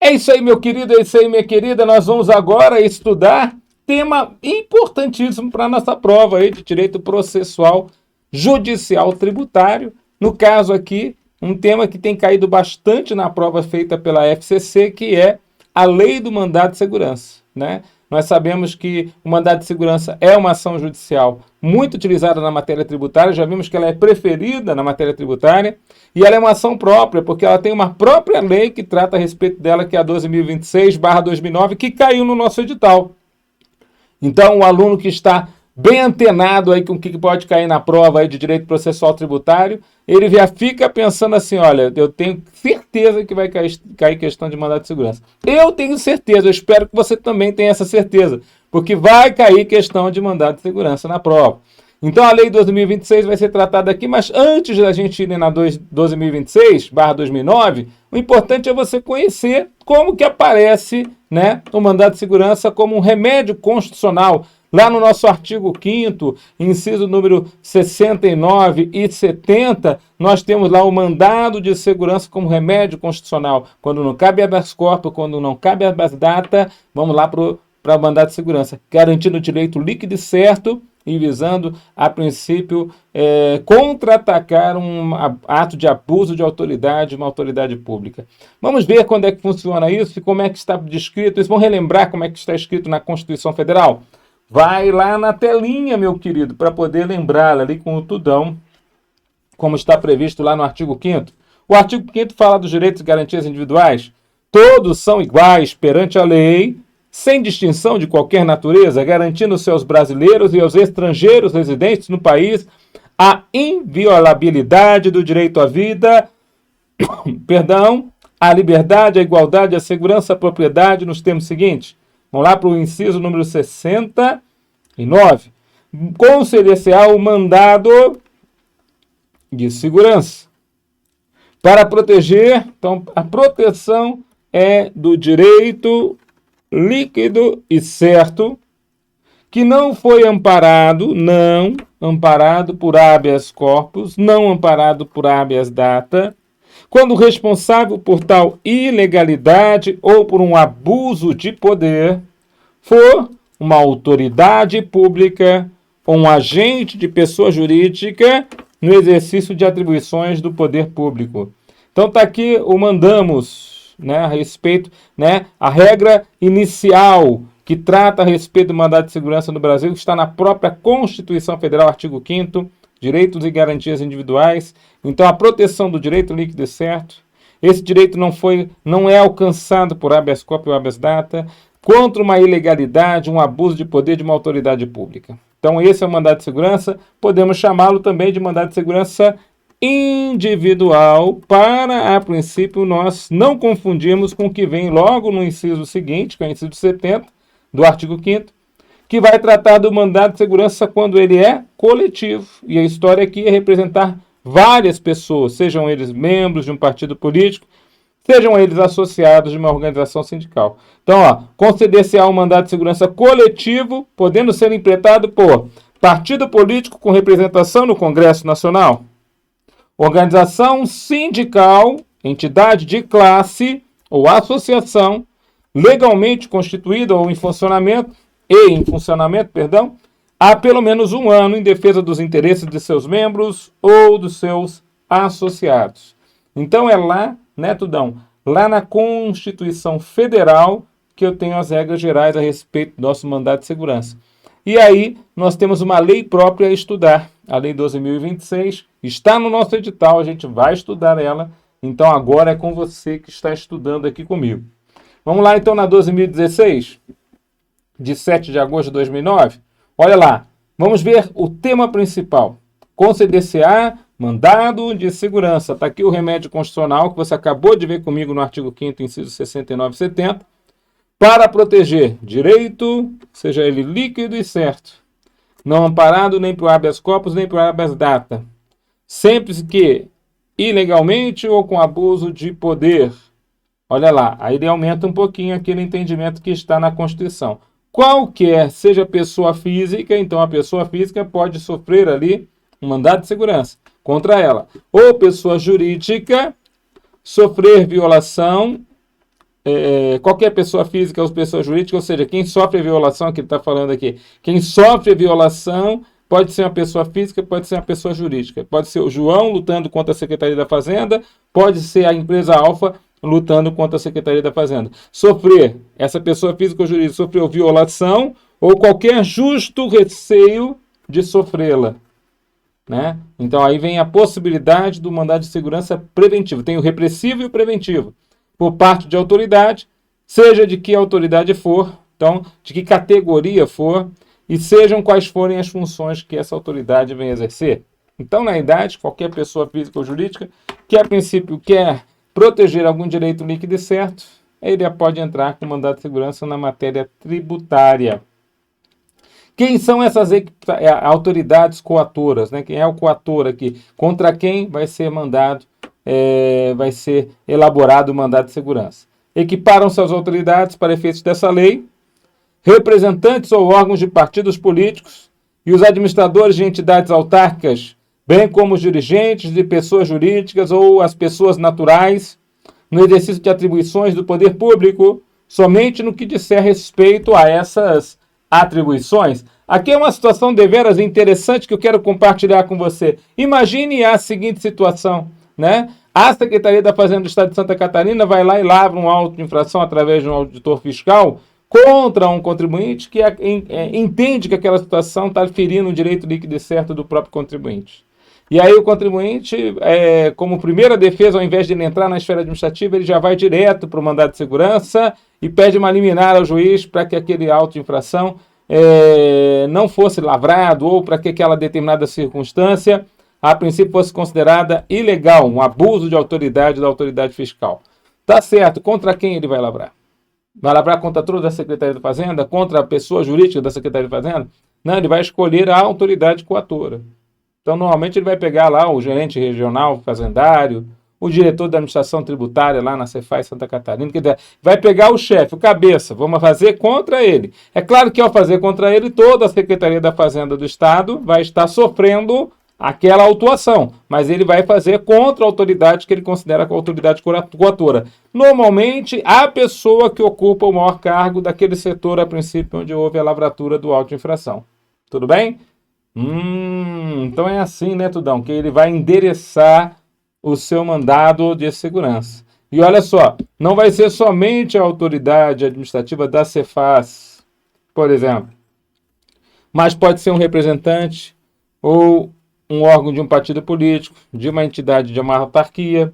É isso aí, meu querido, é isso aí, minha querida. Nós vamos agora estudar tema importantíssimo para a nossa prova aí de direito processual judicial tributário. No caso aqui, um tema que tem caído bastante na prova feita pela FCC, que é a lei do mandado de segurança, né? Nós sabemos que o mandado de segurança é uma ação judicial muito utilizada na matéria tributária, já vimos que ela é preferida na matéria tributária, e ela é uma ação própria, porque ela tem uma própria lei que trata a respeito dela, que é a 12.026/2009, que caiu no nosso edital. Então, o aluno que está bem antenado aí com o que pode cair na prova aí de direito processual tributário, ele já fica pensando assim, olha, eu tenho certeza que vai cair questão de mandado de segurança. Eu tenho certeza, eu espero que você também tenha essa certeza, porque vai cair questão de mandado de segurança na prova. Então, a lei 2026 vai ser tratada aqui, mas antes da gente ir na 12.026/2009, o importante é você conhecer como que aparece, né, o mandado de segurança como um remédio constitucional. Lá no nosso artigo 5º, inciso número 69 e 70, nós temos lá o mandado de segurança como remédio constitucional. Quando não cabe habeas corpus, quando não cabe habeas data, vamos lá para o mandado de segurança, garantindo o direito líquido e certo e visando, a princípio, contra-atacar um ato de abuso de autoridade, uma autoridade pública. Vamos ver quando é que funciona isso e como é que está descrito isso. Vamos relembrar como é que está escrito na Constituição Federal? Vai lá na telinha, meu querido, para poder lembrar ali com o tudão, como está previsto lá no artigo 5º. O artigo 5º fala dos direitos e garantias individuais. Todos são iguais perante a lei, sem distinção de qualquer natureza, garantindo aos seus brasileiros e aos estrangeiros residentes no país a inviolabilidade do direito à vida, à liberdade, à igualdade, à segurança, à propriedade, nos termos seguintes. Vamos lá para o inciso número 69. Conceder-se-á o mandado de segurança para proteger, então a proteção é do direito líquido e certo, que não foi amparado por habeas corpus, não amparado por habeas data, quando responsável por tal ilegalidade ou por um abuso de poder for uma autoridade pública ou um agente de pessoa jurídica no exercício de atribuições do poder público. Então está aqui o mandamos, né, a respeito, né, a regra inicial que trata a respeito do mandado de segurança no Brasil, que está na própria Constituição Federal, artigo 5º, direitos e garantias individuais. Então, a proteção do direito líquido e certo. Esse direito não é alcançado por habeas corpus ou habeas data, contra uma ilegalidade, um abuso de poder de uma autoridade pública. Então, esse é o mandado de segurança. Podemos chamá-lo também de mandado de segurança individual, para, a princípio, nós não confundirmos com o que vem logo no inciso seguinte, que é o inciso 70 do artigo 5º, que vai tratar do mandado de segurança quando ele é coletivo. E a história aqui é representar várias pessoas, sejam eles membros de um partido político, sejam eles associados de uma organização sindical. Então, conceder-se-á um mandado de segurança coletivo, podendo ser interpretado por partido político com representação no Congresso Nacional, organização sindical, entidade de classe ou associação legalmente constituída ou em funcionamento, há pelo menos um ano em defesa dos interesses de seus membros ou dos seus associados. Então é lá, né, Tudão? Lá na Constituição Federal que eu tenho as regras gerais a respeito do nosso mandado de segurança. E aí nós temos uma lei própria a estudar, a Lei 12.026, está no nosso edital, a gente vai estudar ela, então agora é com você que está estudando aqui comigo. Vamos lá então na 12.016, de 7 de agosto de 2009. Olha lá, vamos ver o tema principal. Conceder-se-á mandado de segurança. Está aqui o remédio constitucional que você acabou de ver comigo no artigo 5º, inciso 69 e 70, para proteger direito, seja ele líquido e certo, não amparado nem por habeas corpus nem por habeas data, sempre que ilegalmente ou com abuso de poder. Olha lá, aí ele aumenta um pouquinho aquele entendimento que está na Constituição. Qualquer seja pessoa física, então a pessoa física pode sofrer ali um mandado de segurança contra ela. Ou pessoa jurídica sofrer violação qualquer pessoa física ou pessoa jurídica, ou seja, quem sofre a violação, que ele está falando aqui, quem sofre a violação pode ser uma pessoa física, pode ser uma pessoa jurídica. Pode ser o João lutando contra a Secretaria da Fazenda, pode ser a empresa Alfa lutando contra a Secretaria da Fazenda. Sofrer, essa pessoa física ou jurídica sofreu violação ou qualquer justo receio de sofrê-la. Né? Então aí vem a possibilidade do mandado de segurança preventivo. Tem o repressivo e o preventivo. Por parte de autoridade, seja de que autoridade for, então, de que categoria for, e sejam quais forem as funções que essa autoridade vem exercer. Então, na realidade, qualquer pessoa física ou jurídica que, a princípio, quer proteger algum direito líquido e certo, ele pode entrar com mandado de segurança na matéria tributária. Quem são essas autoridades coatoras? Né? Quem é o coator aqui? Contra quem vai ser vai ser elaborado o mandado de segurança? Equiparam-se as autoridades para efeitos dessa lei, representantes ou órgãos de partidos políticos e os administradores de entidades autárquicas, bem como os dirigentes de pessoas jurídicas ou as pessoas naturais, no exercício de atribuições do poder público, somente no que disser respeito a essas atribuições. Aqui é uma situação deveras interessante que eu quero compartilhar com você. Imagine a seguinte situação, né? A Secretaria da Fazenda do Estado de Santa Catarina vai lá e lavra um auto de infração através de um auditor fiscal contra um contribuinte que entende que aquela situação está ferindo o direito líquido e certo do próprio contribuinte. E aí o contribuinte, como primeira defesa, ao invés de ele entrar na esfera administrativa, ele já vai direto para o mandado de segurança e pede uma liminar ao juiz para que aquele auto de infração não fosse lavrado ou para que aquela determinada circunstância, a princípio, fosse considerada ilegal, um abuso de autoridade da autoridade fiscal. Tá certo, contra quem ele vai lavrar? Vai lavrar contra toda a Secretaria da Fazenda? Contra a pessoa jurídica da Secretaria da Fazenda? Não, ele vai escolher a autoridade coatora. Então, normalmente, ele vai pegar lá o gerente regional fazendário, o diretor da administração tributária lá na Cefaz Santa Catarina, vai pegar o chefe, o cabeça, vamos fazer contra ele. É claro que ao fazer contra ele, toda a Secretaria da Fazenda do Estado vai estar sofrendo aquela autuação, mas ele vai fazer contra a autoridade que ele considera a autoridade coatora. Normalmente, a pessoa que ocupa o maior cargo daquele setor, a princípio, onde houve a lavratura do auto de infração. Tudo bem? Então é assim, né, Tudão? Que ele vai endereçar o seu mandado de segurança. E olha só, não vai ser somente a autoridade administrativa da Cefaz, por exemplo, mas pode ser um representante ou um órgão de um partido político, de uma entidade de uma autarquia,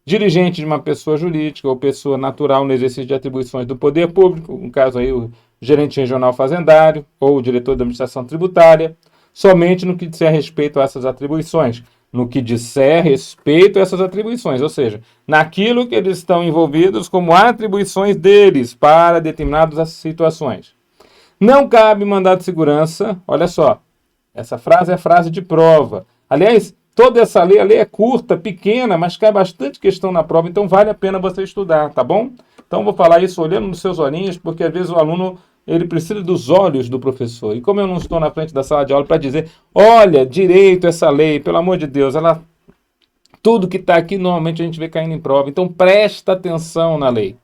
dirigente de uma pessoa jurídica ou pessoa natural no exercício de atribuições do poder público, no caso aí o gerente regional fazendário ou o diretor da administração tributária, somente no que disser respeito a essas atribuições. No que disser respeito a essas atribuições, ou seja, naquilo que eles estão envolvidos como atribuições deles para determinadas situações. Não cabe mandado de segurança, olha só, essa frase é frase de prova. Aliás, toda essa lei, a lei é curta, pequena, mas cai bastante questão na prova, então vale a pena você estudar, tá bom? Então vou falar isso olhando nos seus olhinhos, porque às vezes o aluno ele precisa dos olhos do professor. E como eu não estou na frente da sala de aula para dizer, olha, direito essa lei, pelo amor de Deus, tudo que está aqui normalmente a gente vê caindo em prova. Então presta atenção na lei,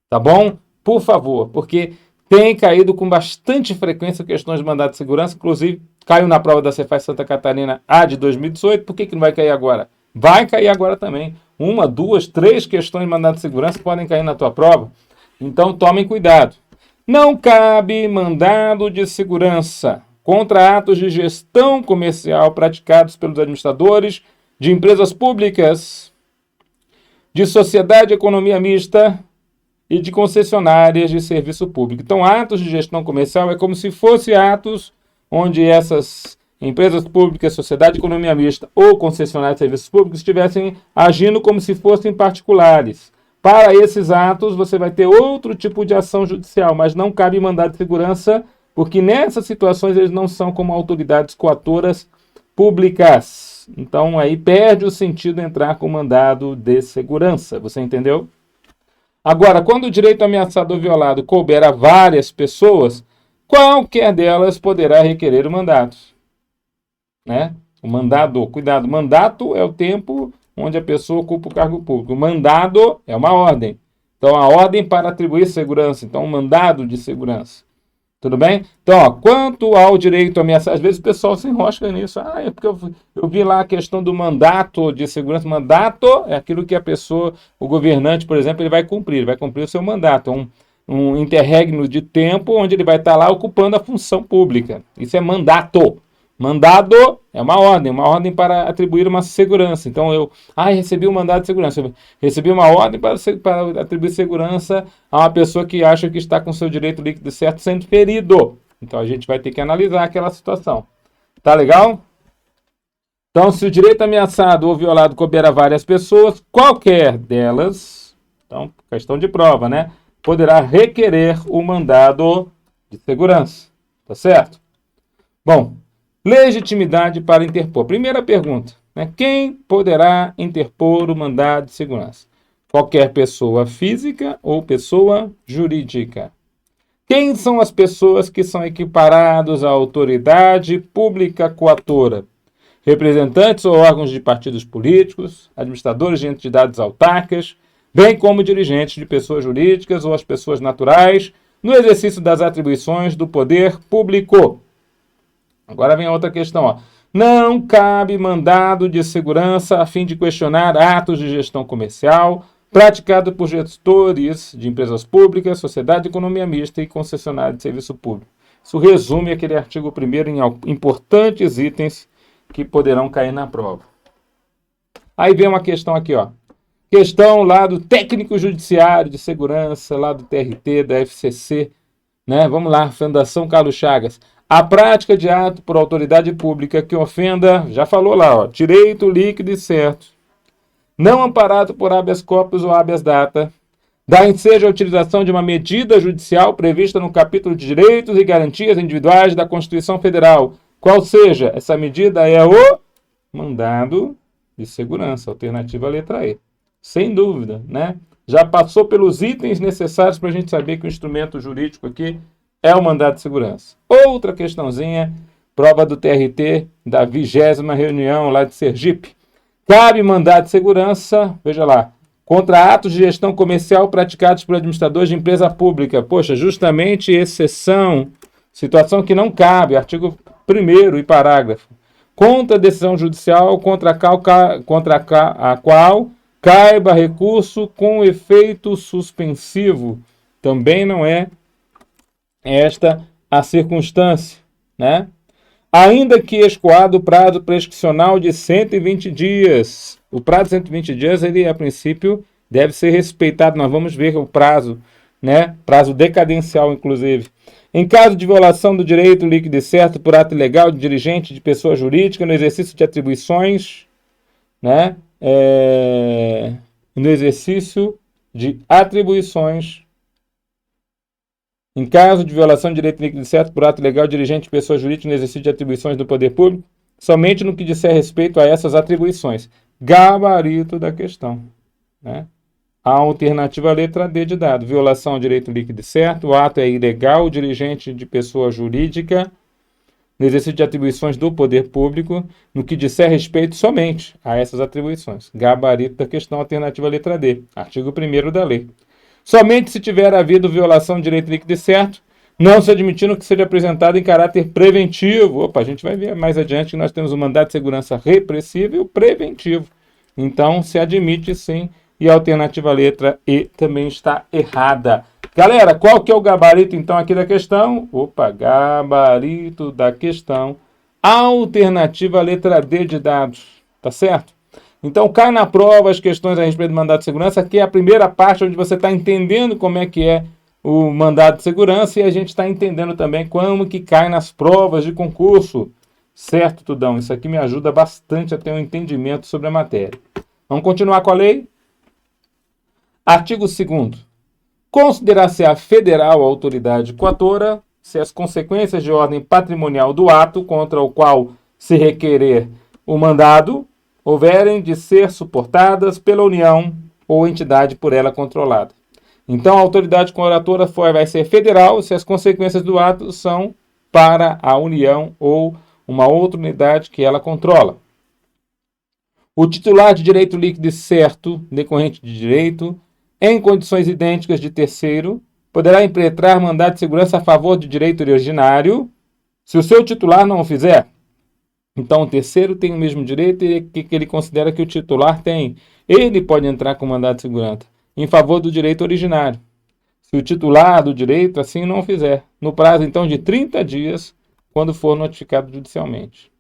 tá bom? Por favor, porque tem caído com bastante frequência questões de mandado de segurança, inclusive caiu na prova da Cefaz Santa Catarina A de 2018, por que não vai cair agora? Vai cair agora também. 1, 2, 3 questões de mandado de segurança podem cair na tua prova. Então tomem cuidado. Não cabe mandado de segurança contra atos de gestão comercial praticados pelos administradores de empresas públicas, de sociedade de economia mista e de concessionárias de serviço público. Então, atos de gestão comercial é como se fossem atos onde essas empresas públicas, sociedade de economia mista ou concessionárias de serviços públicos estivessem agindo como se fossem particulares. Para esses atos, você vai ter outro tipo de ação judicial, mas não cabe mandado de segurança, porque nessas situações eles não são como autoridades coatoras públicas. Então, aí perde o sentido entrar com mandado de segurança. Você entendeu? Agora, quando o direito ameaçado ou violado couber a várias pessoas, qualquer delas poderá requerer o mandato. Né? O mandado, cuidado, mandato é o tempo onde a pessoa ocupa o cargo público. O mandado é uma ordem. Então, a ordem para atribuir segurança. Então, um mandado de segurança. Tudo bem? Então, ó, quanto ao direito ameaçado, às vezes o pessoal se enrosca nisso. Ah, é porque eu vi lá a questão do mandato de segurança. Mandato é aquilo que a pessoa, o governante, por exemplo, ele vai cumprir o seu mandato. Um interregno de tempo onde ele vai estar lá ocupando a função pública. Isso é mandato. Mandado é uma ordem para atribuir uma segurança. Então, recebi um mandado de segurança. Recebi uma ordem para atribuir segurança a uma pessoa que acha que está com seu direito líquido certo sendo ferido. Então, a gente vai ter que analisar aquela situação. Tá legal? Então, se o direito ameaçado ou violado couber a várias pessoas, qualquer delas, então, questão de prova, né? Poderá requerer o mandado de segurança. Tá certo? Bom, legitimidade para interpor. Primeira pergunta, né? Quem poderá interpor o mandado de segurança? Qualquer pessoa física ou pessoa jurídica. Quem são as pessoas que são equiparados à autoridade pública coatora? Representantes ou órgãos de partidos políticos, administradores de entidades autárquicas, bem como dirigentes de pessoas jurídicas ou as pessoas naturais, no exercício das atribuições do poder público. Agora vem a outra questão. Ó. Não cabe mandado de segurança a fim de questionar atos de gestão comercial praticado por gestores de empresas públicas, sociedade de economia mista e concessionário de serviço público. Isso resume aquele artigo 1º em importantes itens que poderão cair na prova. Aí vem uma questão aqui, ó. Questão lá do técnico judiciário de segurança, lá do TRT, da FCC, né? Vamos lá, Fundação Carlos Chagas. A prática de ato por autoridade pública que ofenda, já falou lá, ó, direito líquido e certo, não amparado por habeas corpus ou habeas data, dá ensejo à utilização de uma medida judicial prevista no capítulo de Direitos e Garantias Individuais da Constituição Federal. Qual seja? Essa medida é o mandado de segurança, alternativa letra E. Sem dúvida, né? Já passou pelos itens necessários para a gente saber que o instrumento jurídico aqui é o mandado de segurança. Outra questãozinha, prova do TRT da 20ª reunião lá de Sergipe. Cabe mandado de segurança, veja lá, contra atos de gestão comercial praticados por administradores de empresa pública. Poxa, justamente exceção, situação que não cabe, artigo 1º e parágrafo. Contra decisão judicial contra a qual caiba recurso com efeito suspensivo. Também não é esta a circunstância, né? Ainda que escoado o prazo prescricional de 120 dias. O prazo de 120 dias, ele a princípio deve ser respeitado. Nós vamos ver o prazo, né? Prazo decadencial, inclusive. Em caso de violação do direito líquido e certo por ato ilegal de dirigente de pessoa jurídica no exercício de atribuições, né? No exercício de atribuições. Em caso de violação de direito líquido e certo por ato ilegal dirigente de pessoa jurídica no exercício de atribuições do poder público, somente no que disser respeito a essas atribuições. Gabarito da questão, né? A alternativa letra D de dado. Violação ao direito líquido e certo, o ato é ilegal, o dirigente de pessoa jurídica no exercício de atribuições do poder público, no que disser respeito somente a essas atribuições. Gabarito da questão, alternativa letra D. Artigo 1º da lei. Somente se tiver havido violação de direito líquido e certo, não se admitindo que seja apresentado em caráter preventivo. Opa, a gente vai ver mais adiante que nós temos o mandado de segurança repressivo e o preventivo. Então, se admite sim, e a alternativa letra E também está errada. Galera, qual que é o gabarito então aqui da questão? Opa, gabarito da questão. Alternativa letra D de dados, tá certo? Então, cai na prova as questões a respeito do mandado de segurança, que é a primeira parte onde você está entendendo como é que é o mandado de segurança e a gente está entendendo também como que cai nas provas de concurso. Certo, Tudão? Isso aqui me ajuda bastante a ter um entendimento sobre a matéria. Vamos continuar com a lei? Artigo 2º. Considerar-se-á federal a autoridade coatora se as consequências de ordem patrimonial do ato contra o qual se requerer o mandado houverem de ser suportadas pela União ou entidade por ela controlada. Então, a autoridade coatora vai ser federal se as consequências do ato são para a União ou uma outra unidade que ela controla. O titular de direito líquido e certo, decorrente de direito, em condições idênticas de terceiro, poderá impetrar mandado de segurança a favor do direito originário, se o seu titular não o fizer. Então, o terceiro tem o mesmo direito que ele considera que o titular tem. Ele pode entrar com mandado de segurança em favor do direito originário, se o titular do direito assim não o fizer, no prazo, então, de 30 dias, quando for notificado judicialmente.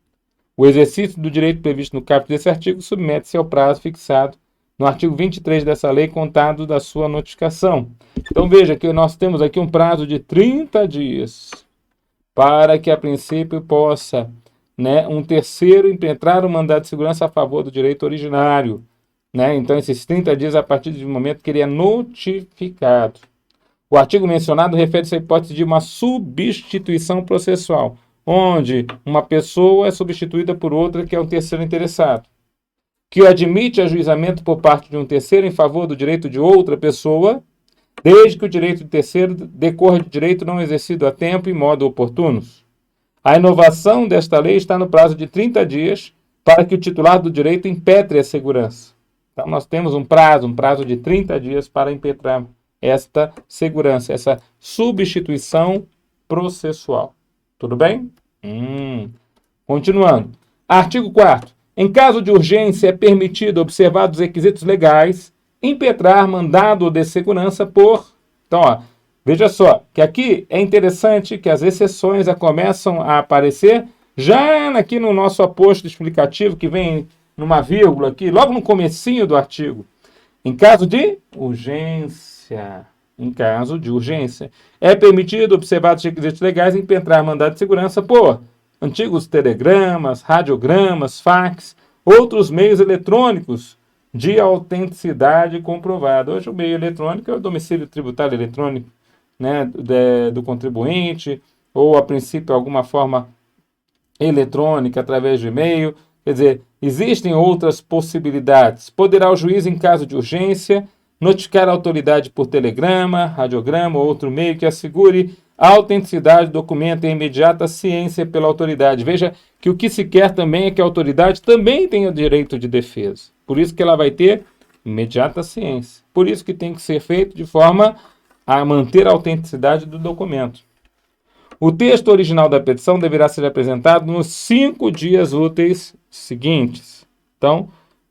O exercício do direito previsto no caput desse artigo submete-se ao prazo fixado no artigo 23 dessa lei, contado da sua notificação. Então, veja que nós temos aqui um prazo de 30 dias para que, a princípio, possa, um terceiro impetrar o mandado de segurança a favor do direito originário. Então, esses 30 dias a partir do momento que ele é notificado. O artigo mencionado refere-se à hipótese de uma substituição processual, onde uma pessoa é substituída por outra que é um terceiro interessado, que admite ajuizamento por parte de um terceiro em favor do direito de outra pessoa, desde que o direito de terceiro decorra de direito não exercido a tempo e modo oportunos. A inovação desta lei está no prazo de 30 dias para que o titular do direito impetre a segurança. Então, nós temos um prazo de 30 dias para impetrar esta segurança, essa substituição processual. Tudo bem? Continuando. Artigo 4º. Em caso de urgência, é permitido, observados os requisitos legais, impetrar mandado de segurança por... Então, veja só, que aqui é interessante que as exceções já começam a aparecer já aqui no nosso aposto explicativo, que vem numa vírgula aqui, logo no comecinho do artigo. Em caso de urgência, é permitido, observados os requisitos legais, impetrar mandado de segurança por antigos telegramas, radiogramas, fax, outros meios eletrônicos de autenticidade comprovada. Hoje o meio eletrônico é o domicílio tributário eletrônico, do contribuinte, ou a princípio alguma forma eletrônica através de e-mail. Quer dizer, existem outras possibilidades. Poderá o juiz, em caso de urgência, notificar a autoridade por telegrama, radiograma ou outro meio que assegure a autenticidade do documento em imediata ciência pela autoridade. Veja que o que se quer também é que a autoridade também tenha direito de defesa. Por isso que ela vai ter imediata ciência. Por isso que tem que ser feito de forma a manter a autenticidade do documento. O texto original da petição deverá ser apresentado nos 5 dias úteis seguintes. Então,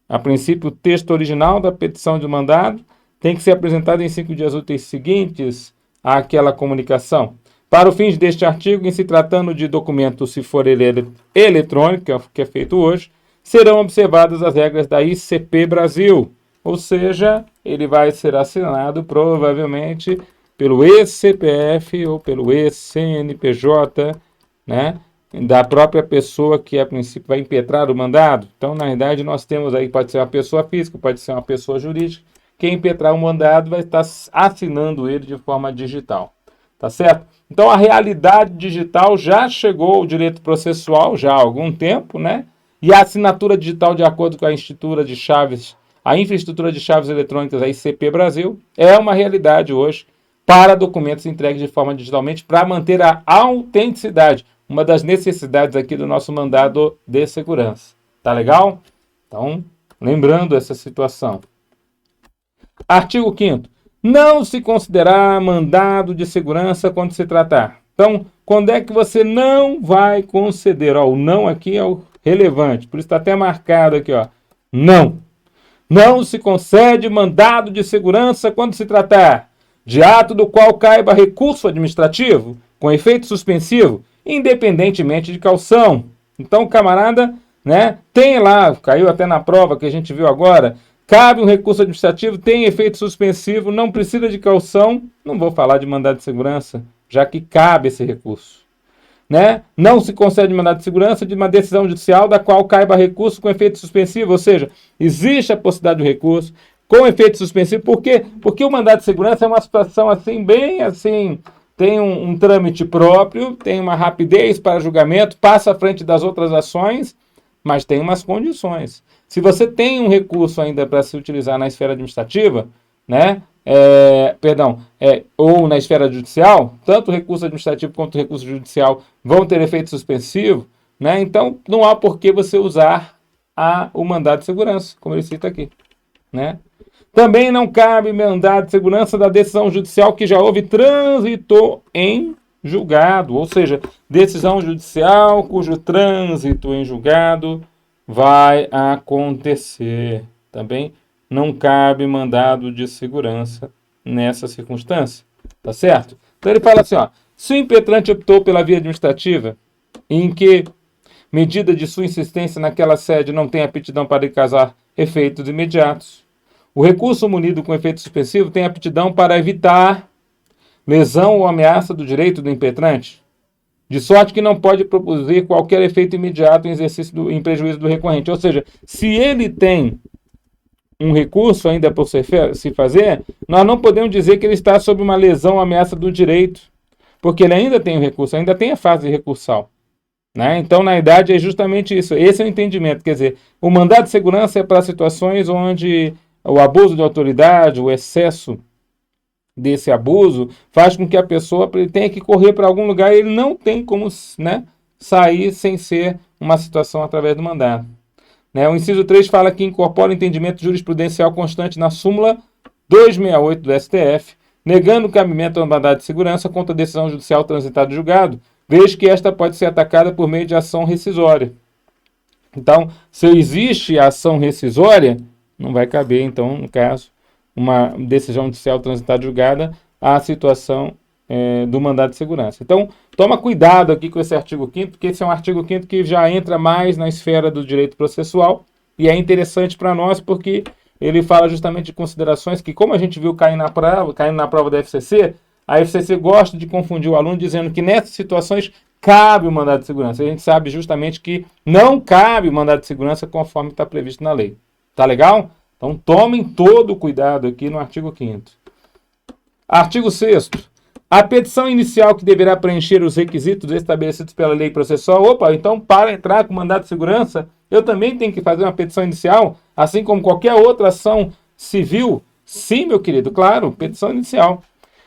a princípio, o texto original da petição de mandado tem que ser apresentado em 5 dias úteis seguintes àquela comunicação. Para o fim deste artigo, em se tratando de documento, se for ele eletrônico, que é feito hoje, serão observadas as regras da ICP Brasil, ou seja, ele vai ser assinado provavelmente pelo eCPF ou pelo eCNPJ, da própria pessoa que a princípio vai impetrar o mandado. Então, na verdade, nós temos aí, pode ser uma pessoa física, pode ser uma pessoa jurídica. Quem impetrar o mandado vai estar assinando ele de forma digital. Tá certo? Então, a realidade digital já chegou ao direito processual já há algum tempo, E a assinatura digital, de acordo com a infraestrutura de chaves eletrônicas, a ICP Brasil, é uma realidade hoje para documentos entregues de forma digitalmente para manter a autenticidade, uma das necessidades aqui do nosso mandado de segurança. Tá legal? Então, lembrando essa situação. Artigo 5º. Não se considerará mandado de segurança quando se tratar. Então, quando é que você não vai conceder? O não aqui é o relevante, por isso está até marcado aqui, Não. Não se concede mandado de segurança quando se tratar de ato do qual caiba recurso administrativo com efeito suspensivo, independentemente de caução. Então, o camarada, tem lá, caiu até na prova que a gente viu agora, cabe um recurso administrativo, tem efeito suspensivo, não precisa de caução, não vou falar de mandado de segurança, já que cabe esse recurso. Não se concede mandado de segurança de uma decisão judicial da qual caiba recurso com efeito suspensivo, ou seja, existe a possibilidade do recurso com efeito suspensivo. Por quê? Porque o mandado de segurança é uma situação assim, bem assim, tem um trâmite próprio, tem uma rapidez para julgamento, passa à frente das outras ações, mas tem umas condições. Se você tem um recurso ainda para se utilizar na esfera administrativa, ou na esfera judicial, tanto o recurso administrativo quanto o recurso judicial vão ter efeito suspensivo, então não há por que você usar o mandado de segurança, como ele cita aqui. Também não cabe mandado de segurança da decisão judicial que já houve trânsito em julgado, ou seja, decisão judicial cujo trânsito em julgado vai acontecer. Também não cabe mandado de segurança nessa circunstância, tá certo? Então ele fala assim, ó, se o impetrante optou pela via administrativa, em que medida de sua insistência naquela sede não tem aptidão para causar efeitos imediatos, o recurso munido com efeito suspensivo tem aptidão para evitar lesão ou ameaça do direito do impetrante, de sorte que não pode propor qualquer efeito imediato em exercício em prejuízo do recorrente. Ou seja, se ele tem um recurso ainda por se fazer, nós não podemos dizer que ele está sob uma lesão ou ameaça do direito, porque ele ainda tem o recurso, ainda tem a fase recursal. Né? Então, na verdade, é justamente isso. Esse é o entendimento. Quer dizer, o mandado de segurança é para situações onde o abuso de autoridade, o excesso desse abuso, faz com que a pessoa tenha que correr para algum lugar e ele não tem como, né, sair sem ser uma situação através do mandado. Né? O inciso 3 fala que incorpora o entendimento jurisprudencial constante na súmula 268 do STF, negando o cabimento ao mandado de segurança contra a decisão judicial transitada em julgado, vez que esta pode ser atacada por meio de ação rescisória. Então, se existe ação rescisória, não vai caber, então, no caso, uma decisão judicial transitada julgada à situação do mandado de segurança. Então, toma cuidado aqui com esse artigo 5º, porque esse é um artigo 5º que já entra mais na esfera do direito processual e é interessante para nós porque ele fala justamente de considerações que, como a gente viu caindo na prova da FCC, a FCC gosta de confundir o aluno dizendo que nessas situações cabe o mandado de segurança. A gente sabe justamente que não cabe o mandado de segurança conforme está previsto na lei. Tá legal? Então tomem todo o cuidado aqui no artigo 5º. Artigo 6º. A petição inicial que deverá preencher os requisitos estabelecidos pela lei processual. Opa, então para entrar com mandado de segurança, eu também tenho que fazer uma petição inicial, assim como qualquer outra ação civil? Sim, meu querido, claro, petição inicial.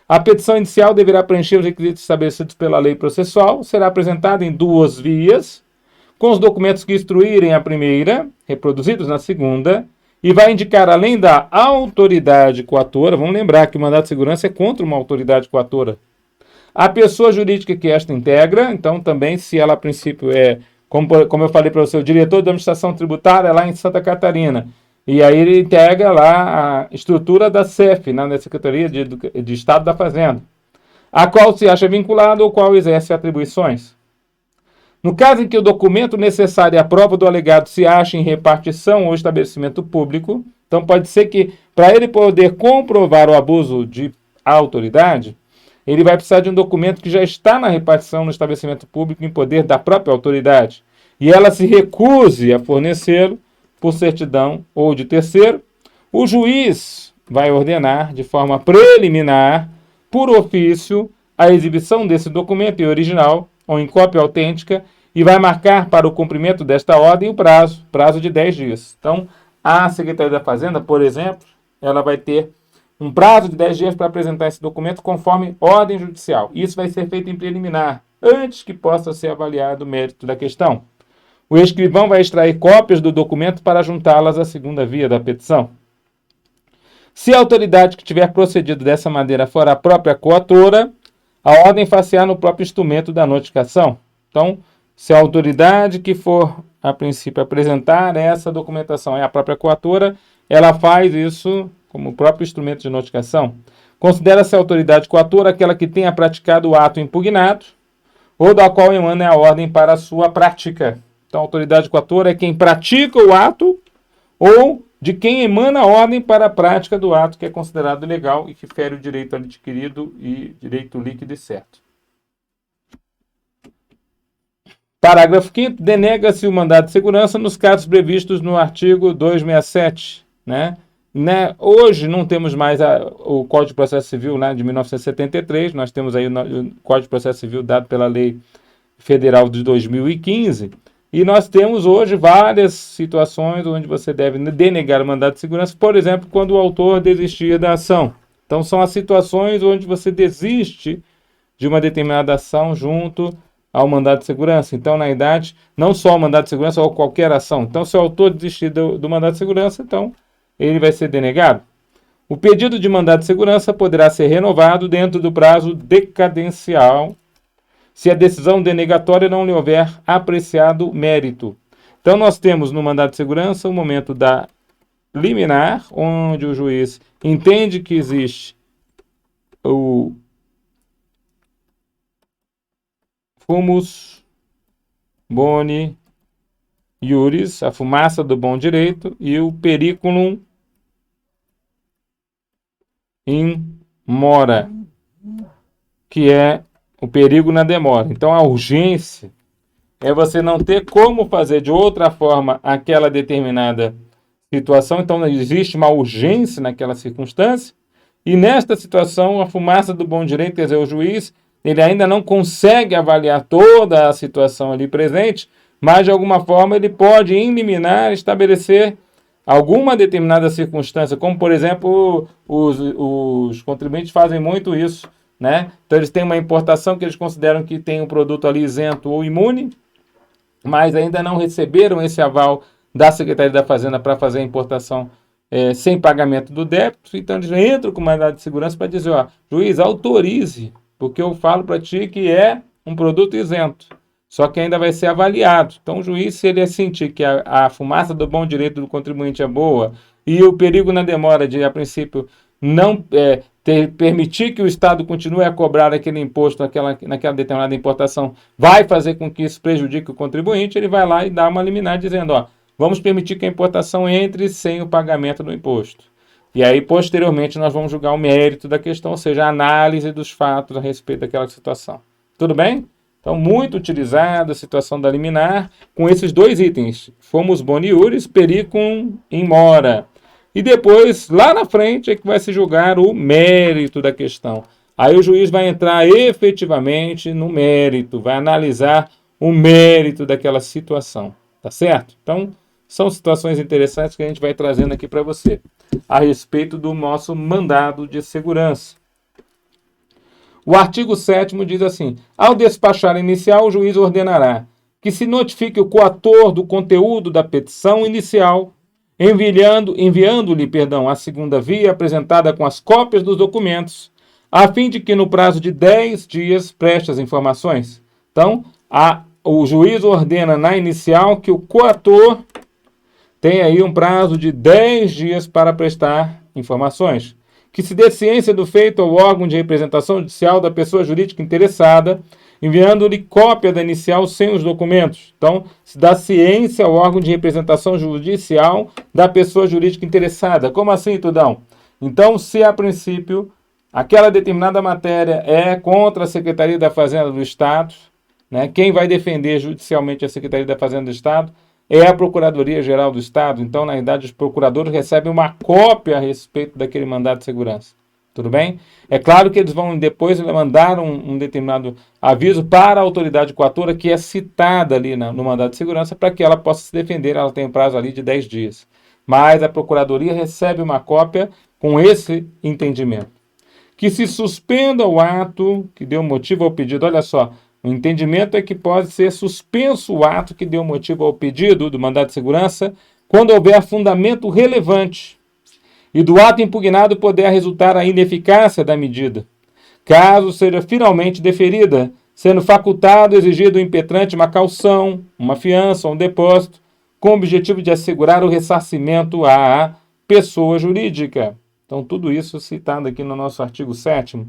A petição inicial deverá preencher os requisitos estabelecidos pela lei processual, será apresentada em 2 vias, com os documentos que instruírem a primeira, reproduzidos na segunda, e vai indicar, além da autoridade coatora, vamos lembrar que o mandado de segurança é contra uma autoridade coatora, a pessoa jurídica que esta integra, então também se ela a princípio é, como eu falei para você, o diretor da administração tributária lá em Santa Catarina, e aí ele integra lá a estrutura da SEF, na Secretaria de Estado da Fazenda, a qual se acha vinculado ou qual exerce atribuições. No caso em que o documento necessário à prova do alegado se ache em repartição ou estabelecimento público, então pode ser que, para ele poder comprovar o abuso de autoridade, ele vai precisar de um documento que já está na repartição no estabelecimento público em poder da própria autoridade, e ela se recuse a fornecê-lo por certidão ou de terceiro, o juiz vai ordenar de forma preliminar, por ofício, a exibição desse documento em original ou em cópia autêntica, e vai marcar para o cumprimento desta ordem o prazo de 10 dias. Então, a Secretaria da Fazenda, por exemplo, ela vai ter um prazo de 10 dias para apresentar esse documento conforme ordem judicial. Isso vai ser feito em preliminar, antes que possa ser avaliado o mérito da questão. O escrivão vai extrair cópias do documento para juntá-las à segunda via da petição. Se a autoridade que tiver procedido dessa maneira for a própria coautora, a ordem far-se-á no próprio instrumento da notificação. Então, se a autoridade que for, a princípio, apresentar essa documentação é a própria coautora, ela faz isso como o próprio instrumento de notificação. Considera-se a autoridade coautora aquela que tenha praticado o ato impugnado ou da qual emana a ordem para a sua prática. Então, a autoridade coautora é quem pratica o ato ou de quem emana a ordem para a prática do ato que é considerado ilegal e que fere o direito adquirido e direito líquido e certo. Parágrafo 5º. Denega-se o mandado de segurança nos casos previstos no artigo 267. Hoje não temos mais o Código de Processo Civil de 1973, nós temos aí o Código de Processo Civil dado pela Lei Federal de 2015, e nós temos hoje várias situações onde você deve denegar o mandado de segurança, por exemplo, quando o autor desistir da ação. Então, são as situações onde você desiste de uma determinada ação junto ao mandado de segurança. Então, na verdade, não só o mandado de segurança ou qualquer ação. Então, se o autor desistir do mandado de segurança, então ele vai ser denegado. O pedido de mandado de segurança poderá ser renovado dentro do prazo decadencial, se a decisão denegatória não lhe houver apreciado mérito. Então, nós temos no mandado de segurança o momento da liminar, onde o juiz entende que existe o fumus boni iuris, a fumaça do bom direito, e o periculum in mora, que é o perigo na demora. Então, a urgência é você não ter como fazer de outra forma aquela determinada situação. Então, existe uma urgência naquela circunstância. E nesta situação, a fumaça do bom direito, quer dizer, o juiz, ele ainda não consegue avaliar toda a situação ali presente, mas de alguma forma ele pode, em liminar, estabelecer alguma determinada circunstância, como, por exemplo, os contribuintes fazem muito isso, né? Então, eles têm uma importação que eles consideram que tem um produto ali isento ou imune, mas ainda não receberam esse aval da Secretaria da Fazenda para fazer a importação sem pagamento do débito. Então, eles entram com mandado de segurança para dizer, ó, juiz, autorize, porque eu falo para ti que é um produto isento, só que ainda vai ser avaliado. Então, o juiz, se ele sentir que a fumaça do bom direito do contribuinte é boa e o perigo na demora de, a princípio, não permitir que o Estado continue a cobrar aquele imposto naquela determinada importação, vai fazer com que isso prejudique o contribuinte, ele vai lá e dá uma liminar dizendo, ó, vamos permitir que a importação entre sem o pagamento do imposto. E aí, posteriormente, nós vamos julgar o mérito da questão, ou seja, a análise dos fatos a respeito daquela situação. Tudo bem? Então, muito utilizada a situação da liminar com esses dois itens. Fumus boni iuris, periculum in mora. E depois, lá na frente, é que vai se julgar o mérito da questão. Aí o juiz vai entrar efetivamente no mérito, vai analisar o mérito daquela situação. Tá certo? Então, são situações interessantes que a gente vai trazendo aqui para você a respeito do nosso mandado de segurança. O artigo 7º diz assim: ao despachar inicial, o juiz ordenará que se notifique o coator do conteúdo da petição inicial, enviando-lhe, a segunda via apresentada com as cópias dos documentos, a fim de que no prazo de 10 dias preste as informações. Então, o juiz ordena na inicial que o coator tem aí um prazo de 10 dias para prestar informações. Que se dê ciência do feito ao órgão de representação judicial da pessoa jurídica interessada, enviando-lhe cópia da inicial sem os documentos. Então, se dá ciência ao órgão de representação judicial da pessoa jurídica interessada. Como assim, Tudão? Então, se a princípio aquela determinada matéria é contra a Secretaria da Fazenda do Estado, né, quem vai defender judicialmente a Secretaria da Fazenda do Estado é a Procuradoria-Geral do Estado. Então, na verdade, os procuradores recebem uma cópia a respeito daquele mandado de segurança. Tudo bem? É claro que eles vão depois mandar um determinado aviso para a autoridade coatora que é citada ali no mandado de segurança para que ela possa se defender. Ela tem um prazo ali de 10 dias. Mas a Procuradoria recebe uma cópia com esse entendimento. Que se suspenda o ato que deu motivo ao pedido. Olha só, o entendimento é que pode ser suspenso o ato que deu motivo ao pedido do mandado de segurança quando houver fundamento relevante e do ato impugnado poder resultar a ineficácia da medida, caso seja finalmente deferida, sendo facultado exigir do impetrante uma caução, uma fiança ou um depósito, com o objetivo de assegurar o ressarcimento à pessoa jurídica. Então, tudo isso citado aqui no nosso artigo 7º.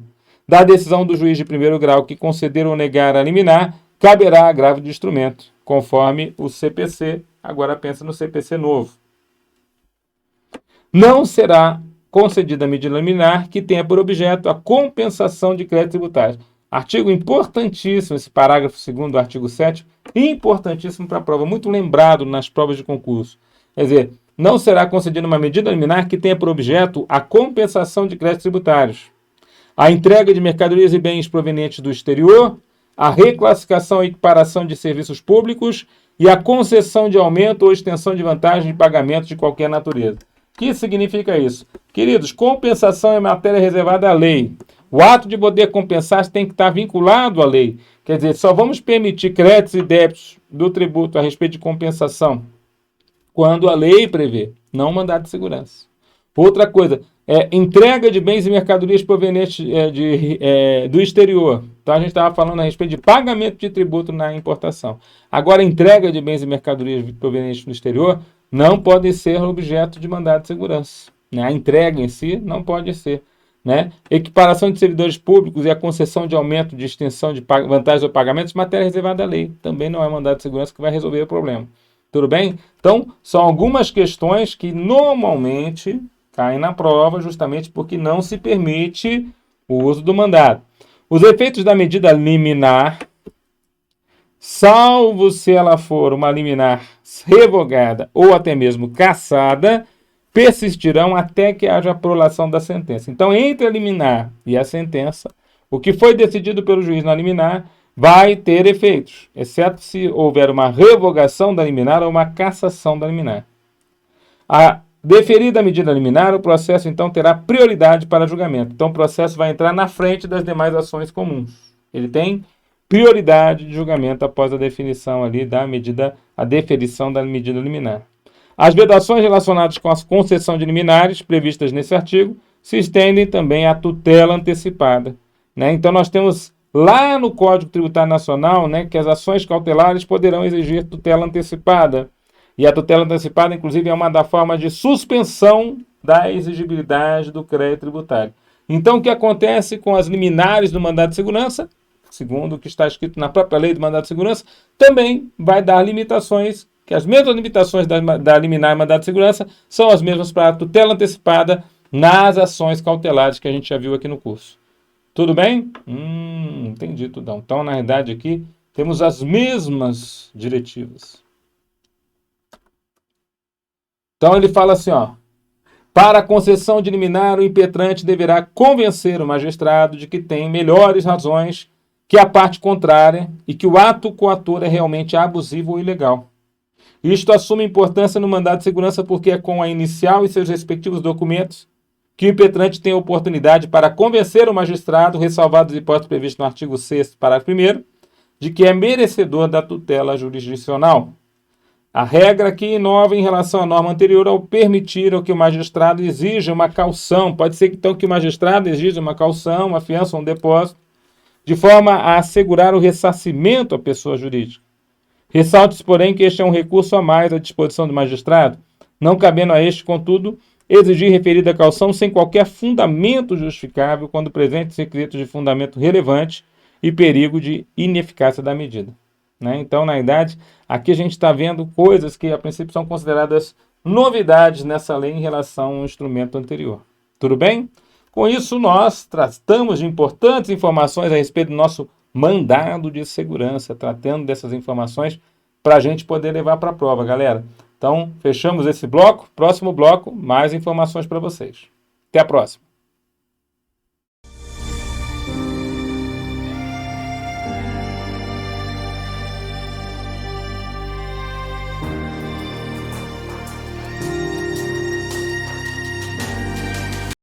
Da decisão do juiz de primeiro grau que conceder ou negar a liminar, caberá agravo de instrumento, conforme o CPC. Agora pensa no CPC novo. Não será concedida a medida liminar que tenha por objeto a compensação de créditos tributários. Artigo importantíssimo, esse parágrafo 2º do artigo 7º, importantíssimo para a prova, muito lembrado nas provas de concurso. Quer dizer, não será concedida uma medida liminar que tenha por objeto a compensação de créditos tributários, a entrega de mercadorias e bens provenientes do exterior, a reclassificação e equiparação de serviços públicos e a concessão de aumento ou extensão de vantagem de pagamento de qualquer natureza. O que significa isso? Queridos, compensação é matéria reservada à lei. O ato de poder compensar tem que estar vinculado à lei. Quer dizer, só vamos permitir créditos e débitos do tributo a respeito de compensação quando a lei prevê, não mandado de segurança. Outra coisa, entrega de bens e mercadorias provenientes do exterior. Então, a gente estava falando a respeito de pagamento de tributo na importação. Agora, entrega de bens e mercadorias provenientes do exterior não podem ser objeto de mandado de segurança. Né? A entrega em si não pode ser. Né? Equiparação de servidores públicos e a concessão de aumento de extensão de vantagens ou pagamentos, matéria reservada à lei. Também não é mandado de segurança que vai resolver o problema. Tudo bem? Então, são algumas questões que normalmente caem na prova justamente porque não se permite o uso do mandado. Os efeitos da medida liminar, salvo se ela for uma liminar revogada ou até mesmo cassada, persistirão até que haja a prolação da sentença. Então, entre a liminar e a sentença, o que foi decidido pelo juiz na liminar vai ter efeitos, exceto se houver uma revogação da liminar ou uma cassação da liminar. A deferida a medida liminar, o processo então terá prioridade para julgamento. Então, o processo vai entrar na frente das demais ações comuns. Ele tem prioridade de julgamento após a definição ali da medida, a deferição da medida liminar. As vedações relacionadas com a concessão de liminares previstas nesse artigo se estendem também à tutela antecipada. Né? Então, nós temos lá no Código Tributário Nacional, né, que as ações cautelares poderão exigir tutela antecipada. E a tutela antecipada, inclusive, é uma da forma de suspensão da exigibilidade do crédito tributário. Então, o que acontece com as liminares do mandado de segurança, segundo o que está escrito na própria lei do mandado de segurança, também vai dar limitações, que as mesmas limitações da liminar e mandado de segurança são as mesmas para a tutela antecipada nas ações cautelares que a gente já viu aqui no curso. Tudo bem? Entendi, Tudão. Então, na realidade, aqui temos as mesmas diretivas. Então, ele fala assim, ó. Para a concessão de liminar, o impetrante deverá convencer o magistrado de que tem melhores razões que a parte contrária e que o ato coator é realmente abusivo ou ilegal. Isto assume importância no mandado de segurança porque é com a inicial e seus respectivos documentos que o impetrante tem a oportunidade para convencer o magistrado, ressalvados as hipóteses previstas no artigo 6º, parágrafo 1º, de que é merecedor da tutela jurisdicional. A regra aqui inova em relação à norma anterior ao permitir ao que o magistrado exija uma caução. Pode ser então que o magistrado exija uma caução, uma fiança, um depósito, de forma a assegurar o ressarcimento à pessoa jurídica. Ressalte-se, porém, que este é um recurso a mais à disposição do magistrado, não cabendo a este, contudo, exigir referida caução sem qualquer fundamento justificável quando presentes requisitos de fundamento relevante e perigo de ineficácia da medida. Né? Então, na verdade, aqui a gente está vendo coisas que, a princípio, são consideradas novidades nessa lei em relação ao instrumento anterior. Tudo bem? Com isso, nós tratamos de importantes informações a respeito do nosso mandado de segurança, tratando dessas informações para a gente poder levar para a prova, galera. Então, fechamos esse bloco. Próximo bloco, mais informações para vocês. Até a próxima.